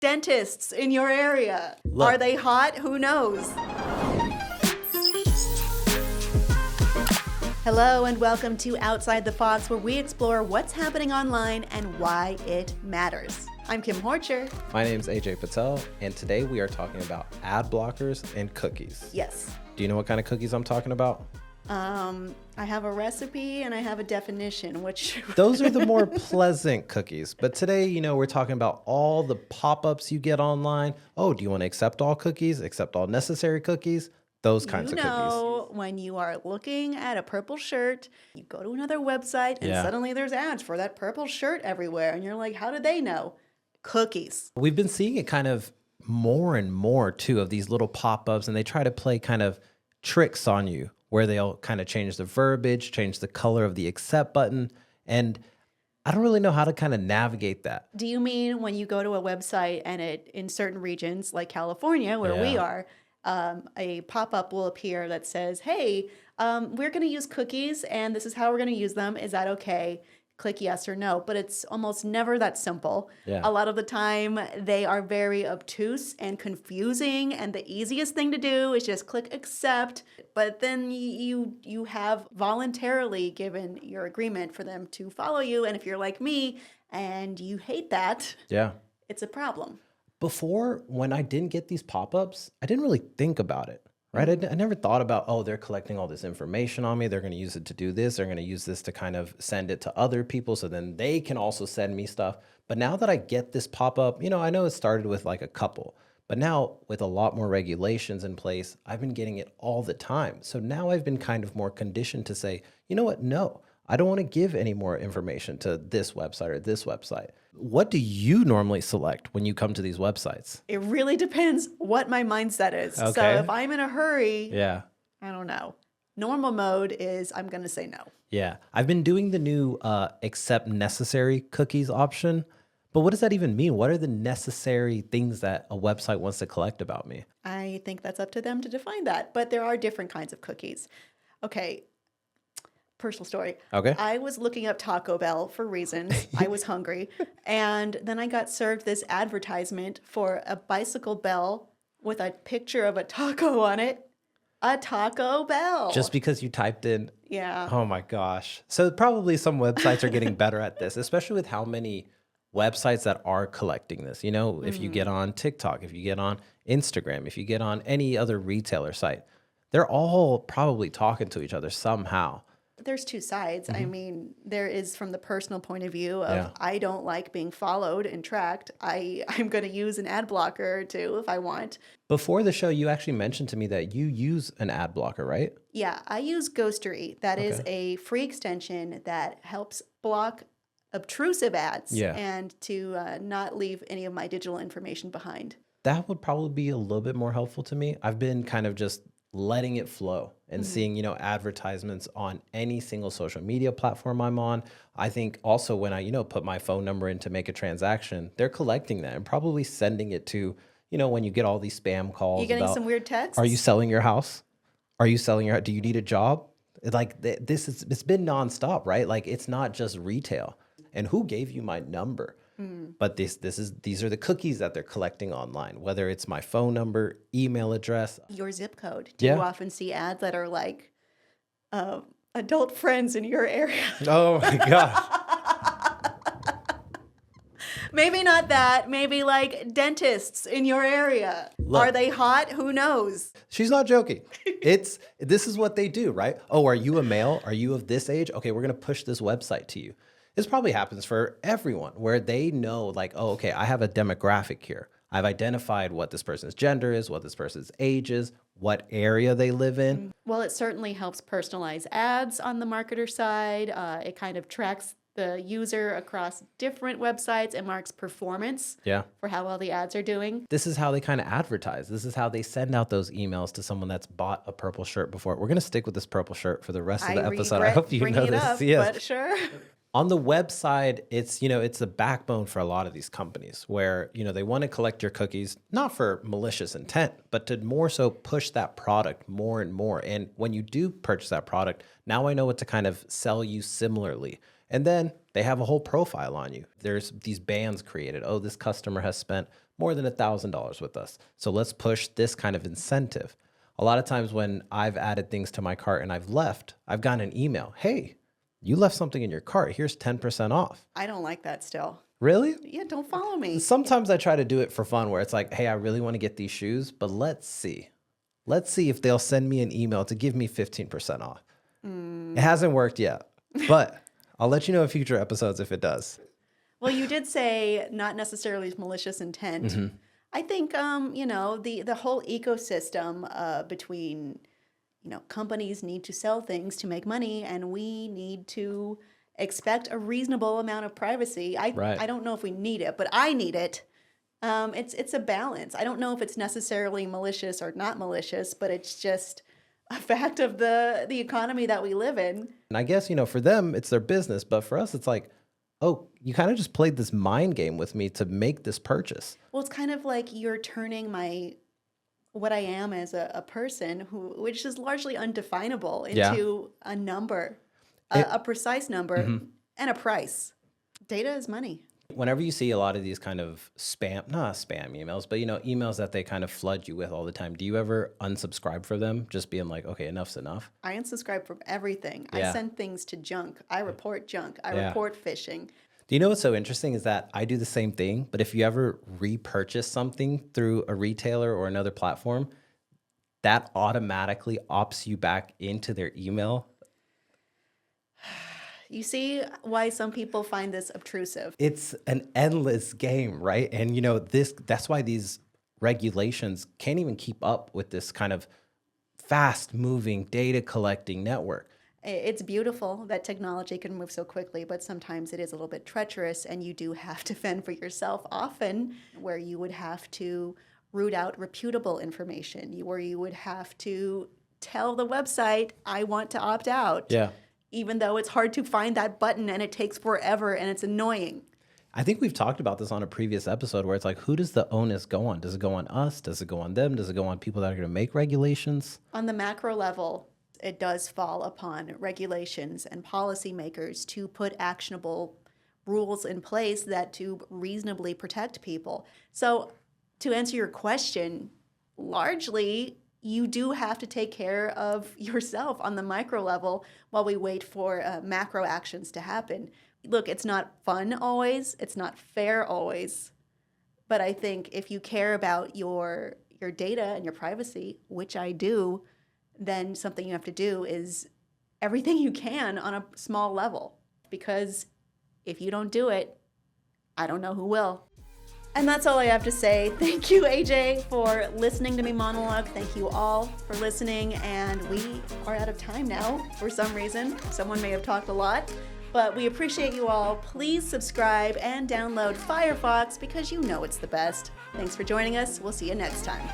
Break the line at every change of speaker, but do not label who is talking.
dentists in your area.
Look.
Are they hot? Who knows? Hello and welcome to Outside the Fox, where we explore what's happening online and why it matters. I'm Kim Horcher.
My name's Ajay Patel, and today we are talking about ad blockers and cookies.
Yes.
Do you know what kind of cookies I'm talking about?
I have a recipe and I have a definition, which...
Those are the more pleasant cookies. But today, we're talking about all the pop-ups you get online. Oh, do you want to accept all cookies, accept all necessary cookies? Those kinds of cookies.
When you are looking at a purple shirt, you go to another website and suddenly there's ads for that purple shirt everywhere. And you're like, how did they know? Cookies.
We've been seeing it kind of more and more, too, of these little pop-ups. And they try to play kind of tricks on you, where they'll kind of change the verbiage, change the color of the accept button. And I don't really know how to kind of navigate that.
Do you mean when you go to a website and in certain regions like California, where we are, a pop-up will appear that says, hey, we're going to use cookies and this is how we're going to use them. Is that okay? Click yes or no. But it's almost never that simple.
Yeah.
A lot of the time they are very obtuse and confusing, and the easiest thing to do is just click accept. But then you have voluntarily given your agreement for them to follow you. And if you're like me and you hate that, it's a problem.
Before, when I didn't get these pop-ups, I didn't really think about it, right? I never thought about, oh, they're collecting all this information on me. They're going to use it to do this. They're going to use this to kind of send it to other people so then they can also send me stuff. But now that I get this pop-up, I know it started with like a couple, but now with a lot more regulations in place, I've been getting it all the time. So now I've been kind of more conditioned to say, you know what? No, I don't want to give any more information to this website or this website. What do you normally select when you come to these websites?
It really depends what my mindset is.
Okay.
So if I'm in a hurry,
I
don't know. Normal mode is I'm going to say no.
Yeah. I've been doing the new accept necessary cookies option. But what does that even mean? What are the necessary things that a website wants to collect about me?
I think that's up to them to define that. But there are different kinds of cookies. Okay. Personal story.
Okay.
I was looking up Taco Bell for reasons. I was hungry. And then I got served this advertisement for a bicycle bell with a picture of a taco on it. A Taco Bell.
Just because you typed in.
Yeah.
Oh my gosh. So probably some websites are getting better at this, especially with how many websites that are collecting this. If you get on TikTok, if you get on Instagram, if you get on any other retailer site, they're all probably talking to each other somehow.
There's two sides. I mean, there is from the personal point of view of I don't like being followed and tracked. I'm going to use an ad blocker or two if I want.
Before the show, you actually mentioned to me that you use an ad blocker, right?
Yeah, I use Ghostery. That is a free extension that helps block obtrusive ads and to not leave any of my digital information behind.
That would probably be a little bit more helpful to me. I've been kind of just letting it flow and seeing, advertisements on any single social media platform I'm on. I think also when I, put my phone number in to make a transaction, they're collecting that and probably sending it to, when you get all these spam calls.
You getting
about,
some weird texts?
Are you selling your house? Are you selling your, do you need a job? Like it's been nonstop, right? Like it's not just retail. And who gave you my number? But these are the cookies that they're collecting online, whether it's my phone number, email address.
Your zip code. Do you often see ads that are like adult friends in your area?
Oh my gosh.
Maybe not that. Maybe like dentists in your area.
Look.
Are they hot? Who knows?
She's not joking. This is what they do, right? Oh, are you a male? Are you of this age? Okay, we're going to push this website to you. This probably happens for everyone where they know like, oh, okay, I have a demographic here. I've identified what this person's gender is, what this person's age is, what area they live in.
Well, it certainly helps personalize ads on the marketer side. It kind of tracks the user across different websites and marks performance for how well the ads are doing.
This is how they kind of advertise. This is how they send out those emails to someone that's bought a purple shirt before. We're going to stick with this purple shirt for the rest of the episode. I hope you know this.
Yes. But sure.
On the website, it's the backbone for a lot of these companies where, they want to collect your cookies, not for malicious intent, but to more so push that product more and more. And when you do purchase that product, now I know what to kind of sell you similarly. And then They have a whole profile on you. There's these bands created. Oh, this customer has spent more than $1,000 with us. So let's push this kind of incentive. A lot of times when I've added things to my cart and I've left, I've gotten an email. Hey, you left something in your cart. Here's 10% off.
I don't like that still.
Really?
Yeah, don't follow me.
Sometimes I try to do it for fun where it's like, hey, I really want to get these shoes, but let's see. Let's see if they'll send me an email to give me 15% off. It hasn't worked yet, but I'll let you know in future episodes if it does.
Well, you did say not necessarily malicious intent. I think, the whole ecosystem between, companies need to sell things to make money, and we need to expect a reasonable amount of privacy.
Right.
I don't know if we need it, but I need it. It's a balance. I don't know if it's necessarily malicious or not malicious, but it's just a fact of the economy that we live in.
And I guess, for them, it's their business. But for us, it's like, oh, you kind of just played this mind game with me to make this purchase.
Well, it's kind of like you're turning what I am as a person, which is largely undefinable, into a number, a precise number, and a price. Data is money.
Whenever you see a lot of these kind of not spam emails, but emails that they kind of flood you with all the time, do you ever unsubscribe for them? Just being like, okay, enough's enough.
I unsubscribe from everything.
Yeah.
I send things to junk. I report junk. I report phishing.
Do you know what's so interesting is that I do the same thing, but if you ever repurchase something through a retailer or another platform, that automatically opts you back into their email.
You see why some people find this obtrusive.
It's an endless game, right? And that's why these regulations can't even keep up with this kind of fast moving data collecting network.
It's beautiful that technology can move so quickly, but sometimes it is a little bit treacherous, and you do have to fend for yourself often, where you would have to root out reputable information, where you would have to tell the website, I want to opt out.
Yeah.
Even though it's hard to find that button and it takes forever and it's annoying.
I think we've talked about this on a previous episode where it's like, who does the onus go on? Does it go on us? Does it go on them? Does it go on people that are going to make regulations?
On the macro level, it does fall upon regulations and policymakers to put actionable rules in place that to reasonably protect people. So to answer your question, largely, you do have to take care of yourself on the micro level while we wait for macro actions to happen. Look, it's not fun always. It's not fair always. But I think if you care about your data and your privacy, which I do, then something you have to do is everything you can on a small level. Because if you don't do it, I don't know who will. And that's all I have to say. Thank you, AJ, for listening to me monologue. Thank you all for listening. And we are out of time now for some reason. Someone may have talked a lot, but we appreciate you all. Please subscribe and download Firefox because you know it's the best. Thanks for joining us. We'll see you next time.